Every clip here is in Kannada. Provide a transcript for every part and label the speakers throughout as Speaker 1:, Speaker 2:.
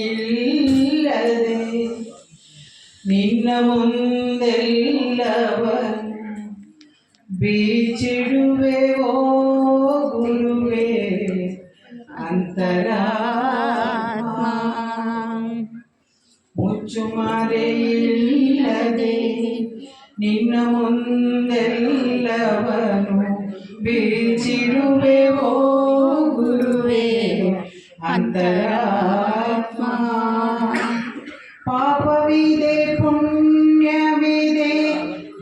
Speaker 1: ಮುಚ್ಚುಮರೆಯಿಲ್ಲದೆ ನಿನ್ನ ಮುಂದೆಲ್ಲವನ್ ಬೀಚಿಡುವೆ ಓ ಗುರುವೇ ಅಂತರಾತ್ಮ. ಮುಚ್ಚುಮರೆಯಿಲ್ಲದೆ ನಿನ್ನ ಮುಂದೆಲ್ಲವನು ಬೀಚಿಡುವೆ ಓ ಗುರುವೇ ಅಂತರಾತ್ಮ. ಪಾಪವಿದೆ ಪುಣ್ಯವಿದೆ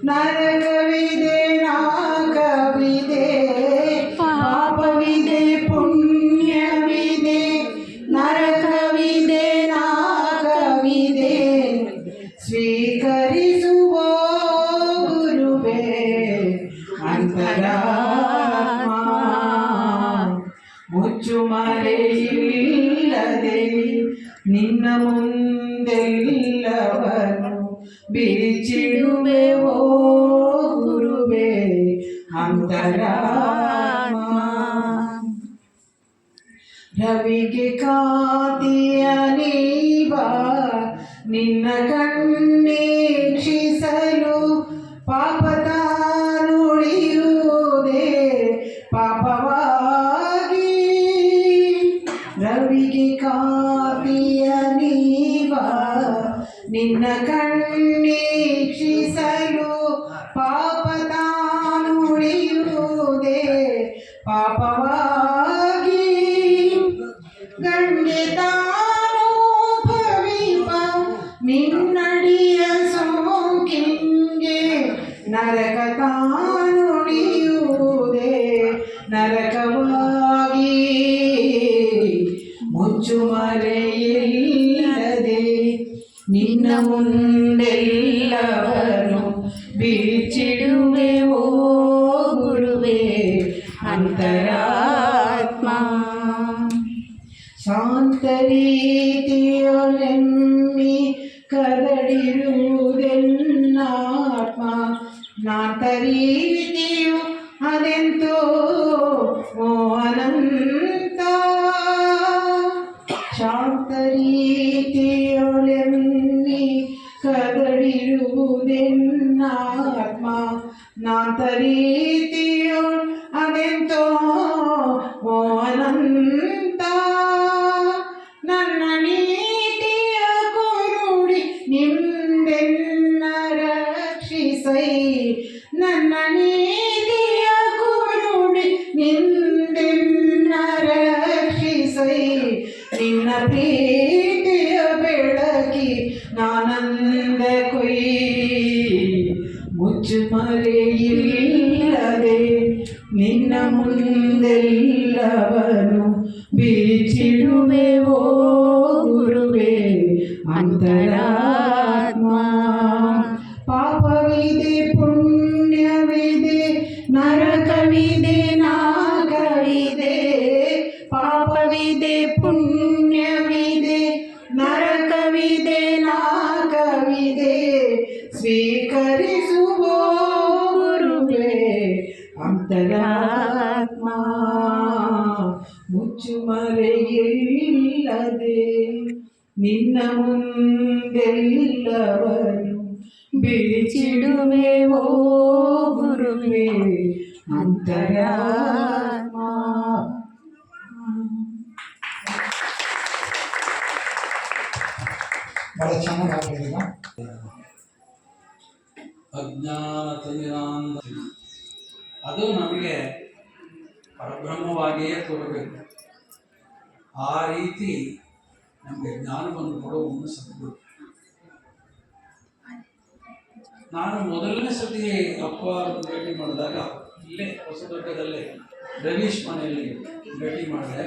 Speaker 1: ನರಕವಿದೆ ನಾಗವಿದೆ. ಪಾಪವಿದೆ ಪುಣ್ಯವಿದೆ ನರಕವಿದೆ ನಾಗವಿದೆ. ಸ್ವೀಕರಿಸುವ ಗುರುವೇ ಅಂತರಾತ್ಮ. ಮುಚ್ಚುಮರೆಯಿಲ್ಲದೆ ನಿನ್ನ ಮುಂದೆಲ್ಲವನು ಬಿಚ್ಚಿಡುವೆ ಓ ಗುರುವೇ ಅಂತರಾತ್ಮ. ರವಿಗೆ ಕಾಂತಿಯ ನೀವ ನಿನ್ನ ಕಣ್ಣೀಕ್ಷಿಸಲು ಪಾಪ ತಾನುಳಿಯುವುದೇ ಪಾಪವಾಗಿ. ರವಿಗೆ ಕಾಂತಿಯ ನೀವ ನಿನ್ನ ಕಣ್ಣೀಕ್ಷಿಸಲು ಪಾಪ ತಾನುಳಿಯುವುದೇ ಪಾಪವಾಗಿ. ಗಂಗೆ ತಾನು ಭವಿಪ ನಿನ್ನಡಿಯ ಸೋಂಕಿಂಗೆ ನರಕ ತಾನುಳಿಯುವುದೇ ನರಕವಾಗಿ. ಮುಚ್ಚುಮರೆಯಿಲ್ಲದೆ ನಿನ್ನ ಮುಂದೆಲ್ಲವನು ಬೀಚಿಡುವೆ ಓ ಗುರುವೇ ಅಂತರಾತ್ಮ. ಶಾಂತ ರೀತಿಯೊಳೆಮ್ಮಿ ಕದಡಿರುವುದೆನ್ನಾತ್ಮ. ನಾಂತ ರೀತಿಯು ಅದೆಂತೋ ಓ ಅನಂತ. ಶಾಂತ ರೀತಿಯೊಳೆಮ್ಮಿ ಕದಡಿರುವುದೆನ್ನಾತ್ಮ. ನಾಂತ ರೀತಿಯೊ ಅದೆಂತೋ ಓ ಅನಂತ. ನನ್ನ ನೀತಿಯ ಕುರುಡಿ ನಿಮ್ದೆನ್ನ ರಕ್ಷಿಸೈ. ನನ್ನ ನೀತಿಯ ಕುರುಡಿ ನಿಮ್ದೆನ್ನ ರಕ್ಷಿಸೈ. ನಿನ್ನ ಪ್ರೀತಿಯ ಬೆಳಕಿ ನಾನಂದ ಕೊಯ್. ಮುಚ್ಚುಮರೆಯಿಲ್ಲದೆ ನಿನ್ನ ಮುಂದೆಲ್ಲವನು ಬೀಚಿಡುವೆ ಓ ಗುರುವೇ ಅಂತರಾತ್ಮ. ಪಾಪವಿದೆ ಪುಣ್ಯವಿದೆ ನರಕವಿದೆ ನಾಗವಿದೆ. ಪಾಪವಿದೆ ಪುಣ್ಯವಿದೆ ನರಕವಿದೆ ನಾಗವಿದೆ. ಸ್ವೀಕರಿಸುವ ಗುರುವೇ ಅಂತರಾತ್ಮ. ಮುಚ್ಚುಮರೆಯಿಲ್ಲದೆ ನಿನ್ನ ಮುಂದೆಲ್ಲವನು ಬೀಚಿಡುವೆ ಓ ಗುರುವೇ ಅಂತರಾತ್ಮ.
Speaker 2: ಬಹಳ ಚೆನ್ನಾಗಿ ಹಾಡಿದ್ದೀರ.
Speaker 3: ಅಜ್ಞಾನತಿಮಿರಾಂಧ ಅದು ನಮಗೆ ಪರಬ್ರಹ್ಮವಾಗಿಯೇ ತೋರಬೇಕು. ಆ ರೀತಿ ನಮಗೆ ಜ್ಞಾನವನ್ನು ಕೊಡುವವನು ಸದ್ಗುರು. ನಾನು ಮೊದಲನೇ ಸತಿ ಅಪ್ಪ ಭೇಟಿ ಮಾಡಿದಾಗ ಇಲ್ಲೇ ಹೊಸದುರ್ಗದಲ್ಲೇ ರವೀಶ್ ಮನೆಯಲ್ಲಿ ಭೇಟಿ ಮಾಡಿದೆ.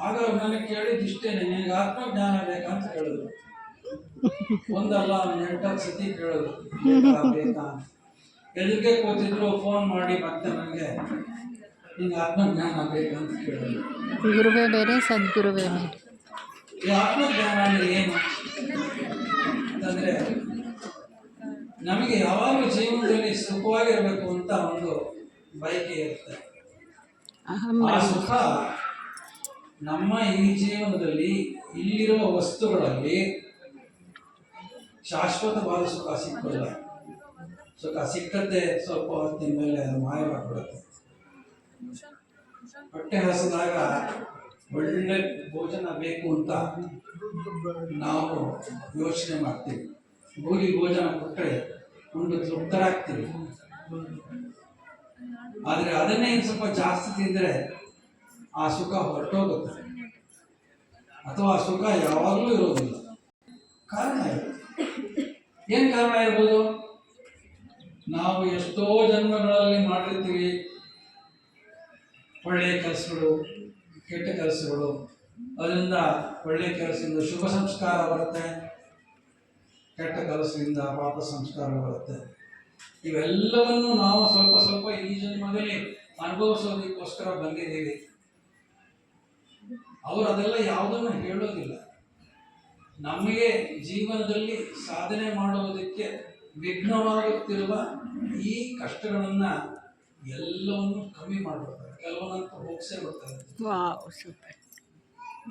Speaker 3: ಆಗ ನನಗೆ ಕೇಳಿದ್ದಿಷ್ಟೇನೆ, ನಿನಗೆ ಆತ್ಮಜ್ಞಾನ ಬೇಕಂತ ಹೇಳಿದ್ರು. ಒಂದಲ್ಲ 8 ಸತಿ ಕೇಳಿದ್ರು ಬೇಕಾ ಅಂತ. ಎಲ್ಲಿಗೆ ಕೂತಿದ್ರು ಫೋನ್ ಮಾಡಿ ಮತ್ತೆ ನನಗೆ ನಿಂಗೆ ಆತ್ಮಜ್ಞಾನ ಬೇಕಂತ ಕೇಳಿದ್ರು.
Speaker 4: ಗುರುವೇ ಬೇರೆ ಸದ್ಗುರುವೇ ಬೇರೆ.
Speaker 3: ಈ ಆತ್ಮಜ್ಞಾನ ಅಂದರೆ ಏನು ಅಂತ ಯಾಕಂದ್ರೆ ನಮಗೆ ಯಾವಾಗಲೂ ಜೀವನದಲ್ಲಿ ಸುಖವಾಗಿರಬೇಕು ಅಂತ ಒಂದು ಬಯಕೆ ಇರುತ್ತೆ. ಆ ಸುಖ ನಮ್ಮ ಈ ಜೀವನದಲ್ಲಿ ಇಲ್ಲಿರುವ ವಸ್ತುಗಳಲ್ಲಿ ಶಾಶ್ವತವಾದ ಸುಖ ಸಿಕ್ಕಲ್ಲ. ಸುಖ ಸಿಕ್ಕತ್ತೆ, ಸ್ವಲ್ಪ ಹೊತ್ತಿನ ಮೇಲೆ ಅದು ಮಾಯವಾಗಿಬಿಡುತ್ತೆ. ಹೊಟ್ಟೆ ಹಸಿದಾಗ ಒಳ್ಳೆ ಭೋಜನ ಬೇಕು ಅಂತ ನಾವು ಯೋಚನೆ ಮಾಡ್ತೀವಿ. ಗೋಲಿ ಭೋಜನ ಕೊಟ್ಟರೆ ಉಂಡು ತೃಪ್ತರಾಗ್ತೀವಿ. ಆದರೆ ಅದನ್ನೇ ಇನ್ನು ಸ್ವಲ್ಪ ಜಾಸ್ತಿ ತಿಂದರೆ ಆ ಸುಖ ಹೊರಟೋಗುತ್ತೆ, ಅಥವಾ ಆ ಸುಖ ಯಾವಾಗಲೂ ಇರೋದಿಲ್ಲ. ಕಾರಣ ಏನು ಕಾರಣ ಇರ್ಬೋದು? ನಾವು ಎಷ್ಟೋ ಜನ್ಮಗಳಲ್ಲಿ ಮಾಡಿರ್ತೀವಿ ಒಳ್ಳೆಯ ಕೆಲಸಗಳು, ಕೆಟ್ಟ ಕೆಲಸಗಳು. ಅದರಿಂದ ಒಳ್ಳೆಯ ಕೆಲಸದಿಂದ ಶುಭ ಸಂಸ್ಕಾರ ಬರುತ್ತೆ, ಕೆಟ್ಟ ಕೆಲಸದಿಂದ ಪಾಪ ಸಂಸ್ಕಾರ ಬರುತ್ತೆ. ಇವೆಲ್ಲವನ್ನು ನಾವು ಸ್ವಲ್ಪ ಸ್ವಲ್ಪ ಈ ಜನ್ಮದಲ್ಲಿ ಅನುಭವಿಸೋದಕ್ಕೋಸ್ಕರ ಬಂದಿದ್ದೀವಿ. ಅವರು ಅದೆಲ್ಲ ಯಾವುದನ್ನು ಹೇಳೋದಿಲ್ಲ. ನಮಗೆ ಜೀವನದಲ್ಲಿ ಸಾಧನೆ ಮಾಡುವುದಕ್ಕೆ ವಿಘ್ನವಾಗುತ್ತಿರುವ ಈ ಕಷ್ಟಗಳನ್ನು ಎಲ್ಲವನ್ನು ಕಮ್ಮಿ ಮಾಡ್ಬಿಡ್ತಾರೆ. ಕೆಲವನ್ನಂತೂ ಹೋಗಿಸೇ ಬಿಡ್ತಾರೆ.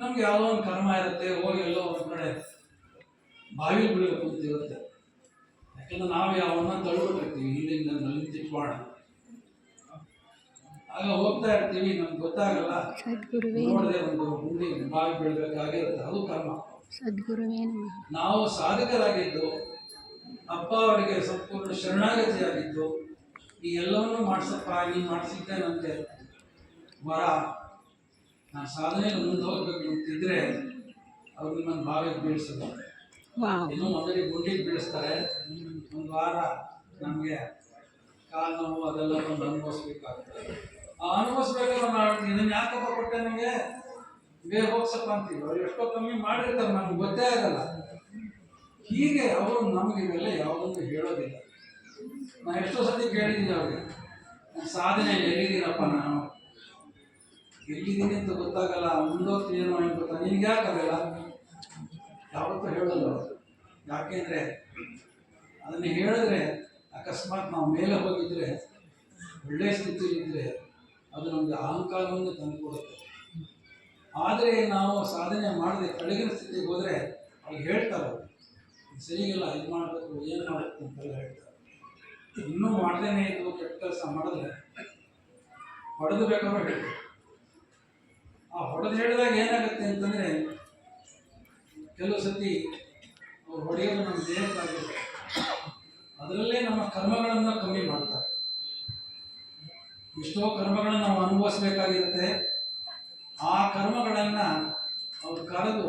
Speaker 3: ನಮ್ಗೆ ಯಾವುದೋ ಒಂದು ಕರ್ಮ ಇರುತ್ತೆ, ಹೋಗಿ ಎಲ್ಲೋ ಒಂದು ಕಡೆ ಬಾವಿ ಬೀಳಬೇಕು ಅಂತ ಇರುತ್ತೆ. ಯಾಕಂದ್ರೆ ನಾವು ಯಾವನ್ನ ತಳ್ಬಿಟ್ಟಿರ್ತೀವಿ, ಇಲ್ಲಿಂದ ನಿಂತಿಟ್ವಾಡ. ಆಗ ಹೋಗ್ತಾ ಇರ್ತೀವಿ, ನಮ್ಗೆ ಗೊತ್ತಾಗಲ್ಲ, ನೋಡದೆ ಒಂದು ಗುಂಡಿ ಬಾವಿ ಬೀಳ್ಬೇಕಾಗಿರುತ್ತೆ. ಅದು ಕರ್ಮ. ನಾವು ಸಾಧಕರಾಗಿದ್ದು, ಅಪ್ಪ ಅವರಿಗೆ ಸಂಪೂರ್ಣ ಶರಣಾಗತಿಯಾಗಿದ್ದು, ಈ ಎಲ್ಲವನ್ನು ಮಾಡಿಸಪ್ಪ, ನೀನು ಮಾಡಿಸಿದ್ದೆ ನನಗೆ ವರ, ನಾನು ಸಾಧನೆಯಲ್ಲಿ ಮುಂದೆ ಹೋಗ್ಬೇಕು ಅಂತಿದ್ರೆ ಅವ್ರು ನಿಮ್ಮನ್ನು ಬಾವಿಗೆ ಬೀಳಿಸೋದು. ಇನ್ನೂ ಮೊದಲಿಗೆ ಗುಂಡಿಗೆ ಬೀಳಿಸ್ತಾರೆ. ಒಂದು ವಾರ ನಮಗೆ ಕಾಲು ನೋವು ಅದೆಲ್ಲ ಒಂದು ಅನುಭವಿಸ್ಬೇಕಾಗ್ತದೆ. ಆ ಅನುಭವಿಸ್ಬೇಕಾದ್ರೆ ನಾವು ಇದನ್ನು ಯಾಕಪ್ಪ ಕೊಟ್ಟೆ ನನಗೆ, ಬೇಗ ಹೋಗ್ಸಪ್ಪ ಅಂತೀವಿ. ಅವ್ರು ಎಷ್ಟೋ ಕಮ್ಮಿ ಮಾಡಿರ್ತಾರೆ, ನಮ್ಗೆ ಗೊತ್ತೇ ಆಗಲ್ಲ. ಹೀಗೆ ಅವರು ನಮಗೆ ಇವೆಲ್ಲ ಯಾವುದೊಂದು ಹೇಳೋದಿಲ್ಲ. ನಾನು ಎಷ್ಟೋ ಸತಿ ಕೇಳಿದ್ದೀನಿ ಅವ್ರಿಗೆ, ಸಾಧನೆಯಲ್ಲಿ ಎಲ್ಲಿದ್ದೀನಪ್ಪ, ನಾನು ಎಲ್ಲಿದ್ದೀನಿ ಅಂತ ಗೊತ್ತಾಗಲ್ಲ, ಮುಂದೋಗ್ತೀನಿ ಏನೋ ಅಂತ ಗೊತ್ತಾ, ನಿನ್ಗೆ ಯಾಕಾಗಲ್ಲ? ಯಾವತ್ತೂ ಹೇಳಲ್ಲ ಅವರು. ಯಾಕೆಂದರೆ ಅದನ್ನು ಹೇಳಿದ್ರೆ ಅಕಸ್ಮಾತ್ ನಾವು ಮೇಲೆ ಹೋಗಿದ್ರೆ, ಒಳ್ಳೆಯ ಸ್ಥಿತಿಯಲ್ಲಿದ್ದರೆ ಅದು ನಮಗೆ ಅಹಂಕಾರವನ್ನು ತಂದುಕೊಡುತ್ತೆ. ಆದರೆ ನಾವು ಸಾಧನೆ ಮಾಡದೆ ಕೆಳಗಿನ ಸ್ಥಿತಿಗೆ ಹೋದರೆ ಅವ್ರು ಹೇಳ್ತಾರೆ, ಸರಿಗಿಲ್ಲ, ಇದು ಮಾಡಬೇಕು, ಏನು ಮಾಡಬೇಕು ಅಂತೆಲ್ಲ ಹೇಳ್ತಾರೆ. ಇನ್ನೂ ಮಾಡ್ದೇನೆ ಇದು ಕೆಟ್ಟ ಕೆಲಸ ಮಾಡಿದ್ರೆ ಹೊಡೆದು ಬೇಕಾದ್ರೂ ಹೇಳ್ತಾರೆ. ಆ ಹೊಡೆದು ಹೇಳಿದಾಗ ಏನಾಗುತ್ತೆ ಅಂತಂದರೆ, ಕೆಲವು ಸತಿ ಅವ್ರು ಹೊಡೆಯೋದು ನಮ್ಮ ದೇಹಕ್ಕಾಗಿರುತ್ತೆ. ಅದರಲ್ಲೇ ನಮ್ಮ ಕರ್ಮಗಳನ್ನು ಕಮ್ಮಿ ಮಾಡ್ತಾರೆ. ಎಷ್ಟೋ ಕರ್ಮಗಳನ್ನು ನಾವು ಅನುಭವಿಸ್ಬೇಕಾಗಿರುತ್ತೆ. ಆ ಕರ್ಮಗಳನ್ನು ಅವ್ರು ಕರೆದು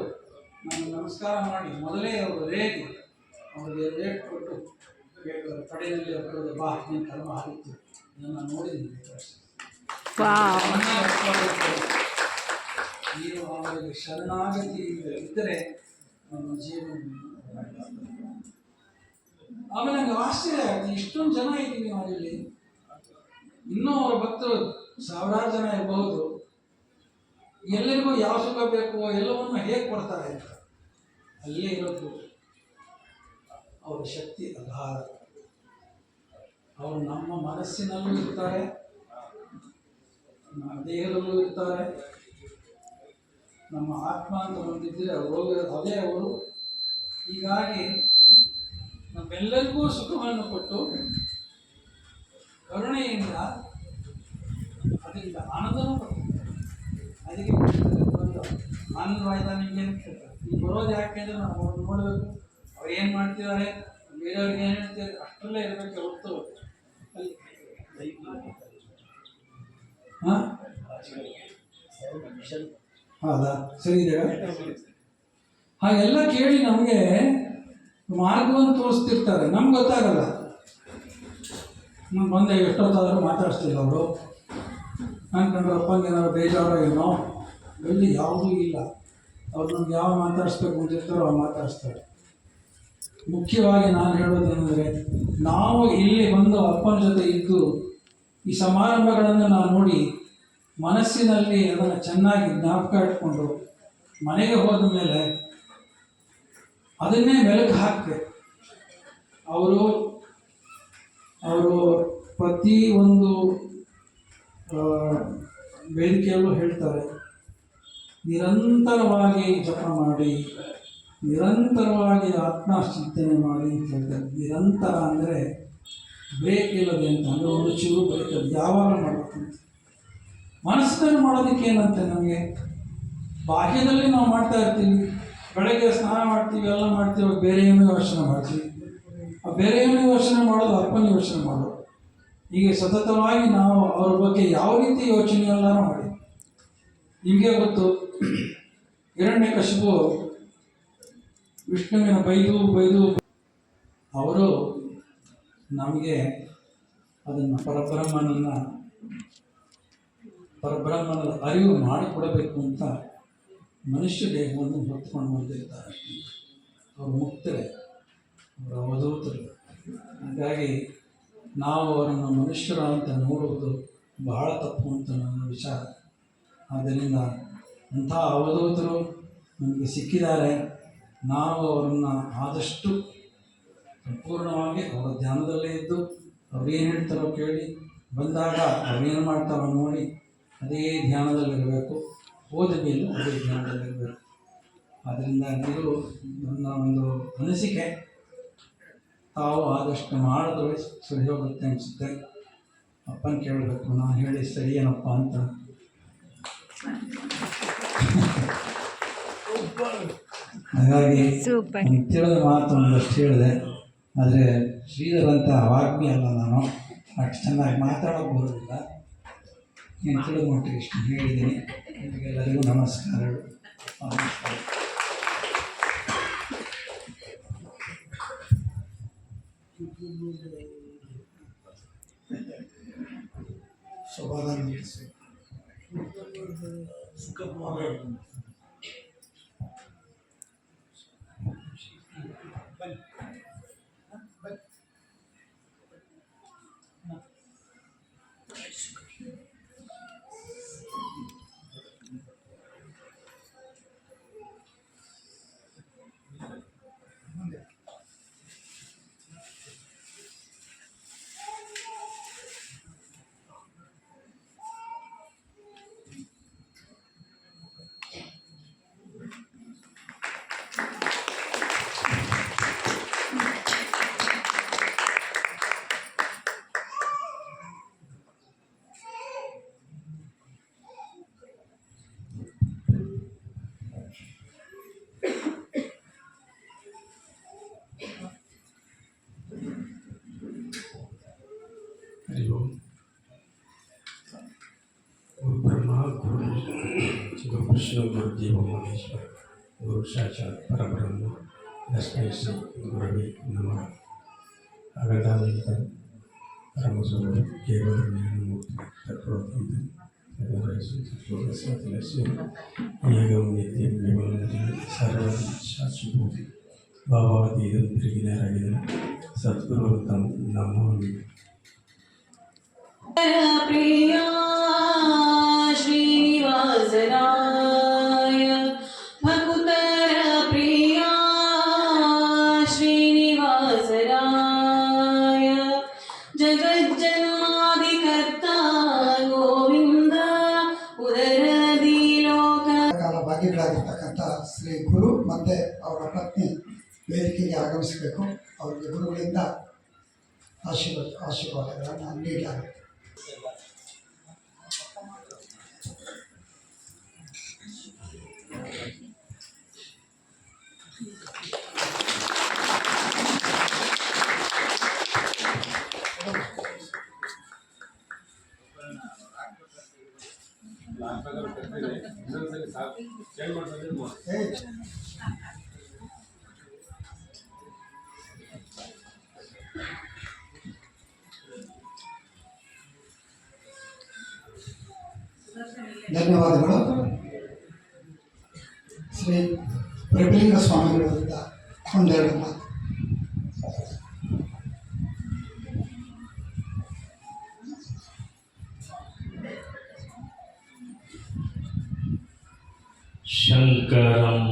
Speaker 3: ನಮ್ಗೆ ನಮಸ್ಕಾರ ಮಾಡಿ ಮೊದಲೇ ಅವರು ರೇಗಿ ಅವ್ರಿಗೆ ರೇಟ್ ಕೊಟ್ಟು ಕಡೆಯಲ್ಲಿ ಕರೆದು, ಬಾ ನೀನು ಕರ್ಮ ಆಗಿತ್ತು, ಇದನ್ನು ನೋಡಿದ್ದೀನಿ, ನೀನು ಅವರಿಗೆ ಶರಣಾಗತಿಯಿಂದ ಇದ್ದರೆ ನಮ್ಮ ಜೀವನ. ಆಮೇಲೆ ನಂಗೆ ಆಶ್ಚರ್ಯ ಆಗುತ್ತೆ, ಇಷ್ಟೊಂದು ಜನ ಇದ್ದೀವಿ ನಾವಿಲ್ಲಿ, ಇನ್ನೂ ಅವರ ಭಕ್ತರು ಸಾವಿರಾರು ಜನ ಇರಬಹುದು. ಎಲ್ಲರಿಗೂ ಯಾವ ಸುಖ ಬೇಕು ಎಲ್ಲವನ್ನು ಹೇಗೆ ಕೊಡ್ತಾರೆ ಅಂತ ಅಲ್ಲೇ ಇರೋದು ಅವರ ಶಕ್ತಿ ಅಗಾಧ. ಅವರು ನಮ್ಮ ಮನಸ್ಸಿನಲ್ಲೂ ಇರ್ತಾರೆ, ನಮ್ಮ ದೇಹದಲ್ಲೂ ಇರ್ತಾರೆ. ನಮ್ಮ ಆತ್ಮ ಅಂತ ಬಂದಿದ್ದರೆ ಅವರು ಅದೇ ಅವರು. ಹೀಗಾಗಿ ನಮ್ಮೆಲ್ಲರಿಗೂ ಸುಖವನ್ನು ಕೊಟ್ಟು ಕರುಣೆಯಿಂದ ಅದರಿಂದ ಆನಂದನೂ ಕೊಡ್ತಾರೆ. ಅದಕ್ಕೆ ಬಂದು ಆನಂದವಾಯ್ತಾ ನಿಮಗೆ ಅಂತ ಕೇಳ್ತಾರೆ. ಈಗ ಬರೋದು ಯಾಕೆಂದರೆ ನಾವು ಅವ್ರು ನೋಡಬೇಕು, ಅವ್ರು ಏನು ಮಾಡ್ತಿದ್ದಾರೆ, ಬೇರೆಯವ್ರಿಗೆ ಏನು ಹೇಳ್ತಾರೆ, ಅಷ್ಟರಲ್ಲೇ ಇರಬೇಕು ಹೊರತು ಹಾಂ ಹೌದಾ, ಸರಿ ಇದೆಯಾ? ಹಾಗೆಲ್ಲ ಕೇಳಿ ನಮಗೆ ಮಾರ್ಗವನ್ನು ತೋರಿಸ್ತಿರ್ತಾರೆ, ನಮ್ಗೆ ಗೊತ್ತಾಗಲ್ಲ. ನಮ್ಗೆ ಬಂದೆ ಎಷ್ಟೊತ್ತಾದರೂ ಮಾತಾಡಿಸ್ತಿಲ್ಲ ಅವರು. ಅನ್ಕೊಂಡ್ರೆ ಅಪ್ಪಂಗೆ ಏನಾದ್ರು ಬೇಜಾರೋ ಏನೋ, ಎಲ್ಲಿ ಯಾವುದೂ ಇಲ್ಲ. ಅವ್ರು ನಮ್ಗೆ ಯಾವ ಮಾತಾಡಿಸ್ಬೇಕು ಅಂತಿರ್ತಾರೋ ಅವ್ರು ಮಾತಾಡಿಸ್ತಾರೆ. ಮುಖ್ಯವಾಗಿ ನಾನು ಹೇಳೋದೇನೆಂದರೆ, ನಾವು ಇಲ್ಲಿ ಬಂದು ಅಪ್ಪನ ಜೊತೆ ಇದ್ದು ಈ ಸಮಾರಂಭಗಳನ್ನು ನಾವು ನೋಡಿ ಮನಸ್ಸಿನಲ್ಲಿ ಅದನ್ನು ಚೆನ್ನಾಗಿ ಜ್ಞಾಪಕ ಇಟ್ಕೊಂಡು ಮನೆಗೆ ಹೋದ ಮೇಲೆ ಅದನ್ನೇ ಮೆಲುಕು ಹಾಕಬೇಕು. ಅವರು ಅವರು ಪ್ರತಿ ಒಂದು ವೇದಿಕೆಯಲ್ಲೂ ಹೇಳ್ತಾರೆ, ನಿರಂತರವಾಗಿ ಜಪ ಮಾಡಿ, ನಿರಂತರವಾಗಿ ಆತ್ಮಚಿಂತನೆ ಮಾಡಿ ಅಂತ ಹೇಳ್ತಾರೆ. ನಿರಂತರ ಅಂದರೆ ಬ್ರೇಕ್ ಇಲ್ಲದೆ ಅಂತ, ಅಂದರೆ ಒಂದು ಚೂರು ಬ್ರೇಕ್ ಅದು ಯಾವಾಗ ಮಾಡಬೇಕಂತ. ಮನಸ್ಸಲ್ಲಿ ಮಾಡೋದಕ್ಕೆ ಏನಂತೆ, ನಮಗೆ ಬಾಹ್ಯದಲ್ಲಿ ನಾವು ಮಾಡ್ತಾ ಇರ್ತೀವಿ, ಬೆಳಗ್ಗೆ ಸ್ನಾನ ಮಾಡ್ತೀವಿ, ಎಲ್ಲ ಮಾಡ್ತೀವಿ, ಬೇರೆ ಏನೋ ಯೋಚನೆ ಮಾಡ್ತೀವಿ. ಆ ಬೇರೆ ಏನೋ ಯೋಚನೆ ಮಾಡೋದು ಅರ್ಪಣೆ ಯೋಚನೆ ಮಾಡೋದು. ಹೀಗೆ ಸತತವಾಗಿ ನಾವು ಅವ್ರ ಬಗ್ಗೆ ಯಾವ ರೀತಿ ಯೋಚನೆ ಎಲ್ಲರೂ ಮಾಡಿ. ನಿಮಗೆ ಗೊತ್ತು, ಹಿರಣ್ಯಕಶಿಪು ವಿಷ್ಣುವಿನ ಬೈದು ಅವರು ನಮಗೆ ಅದನ್ನು ಪರಬ್ರಹ್ಮನ ಅರಿವು ಮಾಡಿಕೊಡಬೇಕು ಅಂತ ಮನುಷ್ಯ ದೇಹವನ್ನು ಹೊತ್ಕೊಂಡು ಬಂದಿರ್ತಾರೆ. ಅವರು ಮುಕ್ತರೇ, ಅವರ ಅವಧೂತರು. ಹಾಗಾಗಿ ನಾವು ಅವರನ್ನು ಮನುಷ್ಯರ ಅಂತ ನೋಡುವುದು ಬಹಳ ತಪ್ಪು ಅಂತ ನನ್ನ ವಿಚಾರ. ಆದ್ದರಿಂದ ಅಂಥ ಅವಧೂತರು ನಮಗೆ ಸಿಕ್ಕಿದ್ದಾರೆ. ನಾವು ಅವರನ್ನು ಆದಷ್ಟು ಸಂಪೂರ್ಣವಾಗಿ ಅವರ ಧ್ಯಾನದಲ್ಲೇ ಇದ್ದು ಅವ್ರೇನು ಹೇಳ್ತಾರೋ ಕೇಳಿ, ಬಂದಾಗ ಅವ್ರೇನು ಮಾಡ್ತಾರೋ ನೋಡಿ ಅದೇ ಧ್ಯಾನದಲ್ಲಿರಬೇಕು, ಹೋದ ಮೇಲೂ ಅದೇ ಧ್ಯಾನದಲ್ಲಿರಬೇಕು. ಆದ್ದರಿಂದ ಇದು ನನ್ನ ಒಂದು ಅನಿಸಿಕೆ. ತಾವು ಆದಷ್ಟು ಮಾಡಿದ್ರೆ ಸರಿ ಹೋಗುತ್ತೆ ಅನಿಸುತ್ತೆ. ಅಪ್ಪನ ಕೇಳಬೇಕು, ನಾನು ಹೇಳಿ ಸರಿ ಏನಪ್ಪ ಅಂತ. ಹಾಗಾಗಿ ತಿಳಿದ ಮಾತು ಒಂದಷ್ಟು ಹೇಳಿದೆ. ಆದರೆ ಶ್ರೀಧರಂಥ ವಾಗ್ಮಿ ಅಲ್ಲ ನಾನು, ಅಷ್ಟು ಚೆನ್ನಾಗಿ ಮಾತಾಡೋಕೆ ಬರೋದಿಲ್ಲ. ನೀನು ತಿಳಿದ ಮಟ್ಟಿಗೆ ಇಷ್ಟು ಹೇಳಿದ್ದೀನಿ. ನಿಮಗೆಲ್ಲರಿಗೂ ನಮಸ್ಕಾರಗಳು.
Speaker 2: विष्णु गुरुदेव महेश्वर गुरु साक्षात परब्रह्म तस्मै श्री गुरवे नमः। अगदानंतर परमसुर केवल ज्ञानमूर्ति तत्वोदय ಏಗಂ ನಿತ್ಯಂ ವಿಮಲಂ ಸರ್ವಂ ಶಾಶ್ವತಂ ಭಾವಾತೀತಂ ತ್ರಿಗುಣರಹಿತಂ ಸದ್ಗುರುಂ ನಮಾಮಿ.
Speaker 4: प्रिय श्रीनिवासराय भकुतर प्रिय श्रीनिवासराय जगज्जन्मादिकर्ता गोविंद उदरದಿ ಲೋಕ
Speaker 5: ಭಾಗ್ಯಗಳಾಗಿರ್ತಕ್ಕಂಥ ಶ್ರೀ ಗುರು ಮತ್ತು ಅವರ ಪತ್ನಿ ವೇದಿಕೆಗೆ ಆಗಮಿಸಬೇಕು. ಅವರಿಗೆ ಗುರುಗಳಿಂದ ಆಶೀರ್ವಾದಗಳನ್ನು ನೀಡಲಾಗುತ್ತೆ. ಧನ್ಯವಾದಗಳು. ಶ್ರೀ ಪ್ರಭುಲಿಂಗ ಸ್ವಾಮಿಗಳಿಂದ ಒಂದೆರಡು ಮಾತು.
Speaker 2: ಶಂಕರಂ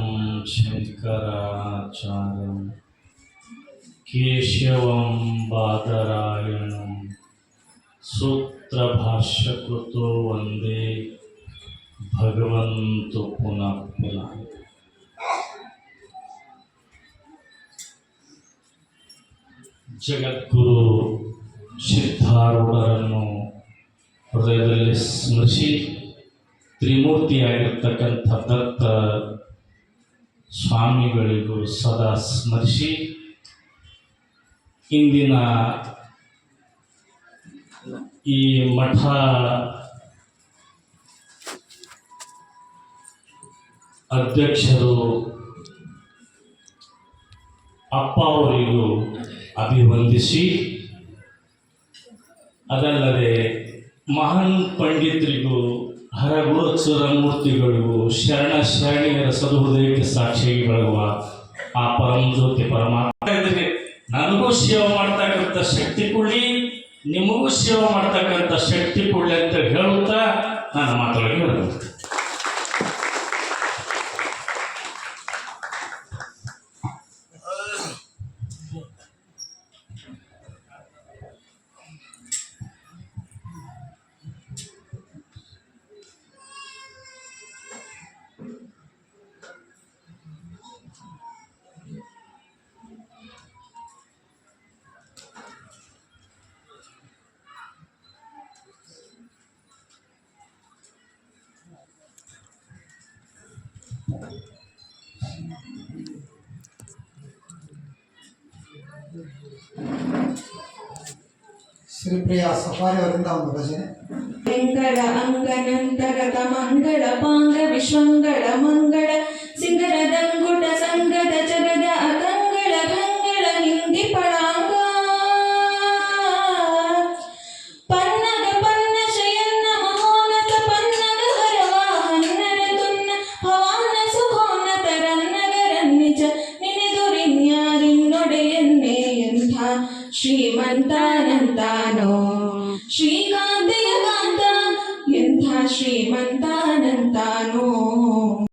Speaker 2: ಶಂಕರಾಚಾರ್ಯಂ
Speaker 6: ಕೇಶವಂ ಬಾದರಾಯಣಂ ಸೂತ್ರಭಾಷ್ಯಕೃತೋ ವಂದೇ ಭಗವಂತು ಪುನಃ ಪುನಃ. ಜಗದ್ಗುರು ಸಿದ್ಧಾರೂಢರನ್ನು ಹೃದಯದಲ್ಲಿ ಸ್ಮರಿಸಿ ತ್ರಿಮೂರ್ತಿಯಾಗಿರ್ತಕ್ಕಂಥ ದತ್ತ ಸ್ವಾಮಿಗಳಿಗೂ ಸದಾ ಸ್ಮರಿಸಿ ಇಂದಿನ ಈ ಮಠ ಅಧ್ಯಕ್ಷರು ಅಪ್ಪ ಅವರಿಗೂ ಅಭಿವಂದಿಸಿ, ಅದಲ್ಲದೆ ಮಹಾನ್ ಪಂಡಿತರಿಗೂ ಹರಗುರುಚರ ಮೂರ್ತಿಗಳಿಗೂ ಶರಣ ಶರಣಿಯರ ಸದುಹೃದಯಕ್ಕೆ ಸಾಕ್ಷಿಯಾಗಿ ಬೆಳಗುವ ಆ ಪರಮ ಜ್ಯೋತಿ ಪರಮಾತ್ಮ ನನಗೂ ಸೇವೆ ಮಾಡ್ತಕ್ಕಂಥ ಶಕ್ತಿ ಕೊಡಲಿ, ನಿಮಗೂ ಸೇವೆ ಮಾಡ್ತಕ್ಕಂಥ ಶಕ್ತಿ ಕೊಡಲಿ ಅಂತ ಹೇಳುತ್ತಾ ನನ್ನ ಮಾತೊಳಗೆ ಹೇಳ್ಬೋದು.
Speaker 5: ಶ್ರೀಪ್ರಿಯ ಸಫಾರಿ ಅವರಿಂದ ಒಂದು ಭಜನೆ.
Speaker 4: ಮಂಗಳ ಅಂಗನಂತರದ ಮಂಗಳ ಪಾಂಗ ವಿಶ್ವಂಗಳ ಮಂಗಳ ಸಿಂಗರ ದಂಗುಟ ಸಂಗದ ಜಗದ ಅತಂಗಳ ಗಂಗಳ ಹಿಂದಿ ಪಳಾಂಗ ಪನ್ನಗ ಪನ್ನ ಶಯನ್ನ ಮಹೋನ್ನತ ಪನ್ನಗ ಹರವ ಹನ್ನರ ತುನ್ನ ಭವಾನ ಸುಭೋನ್ನತ ರನ್ನಗರನ್ನಿಜ ನಿನೆದುರಿನ್ಯಾರಿನ್ನೊಡೆಯನ್ನೇ ಎಂಥ ಶ್ರೀಮಂತಾನಂತಾನೋ ಶ್ರೀ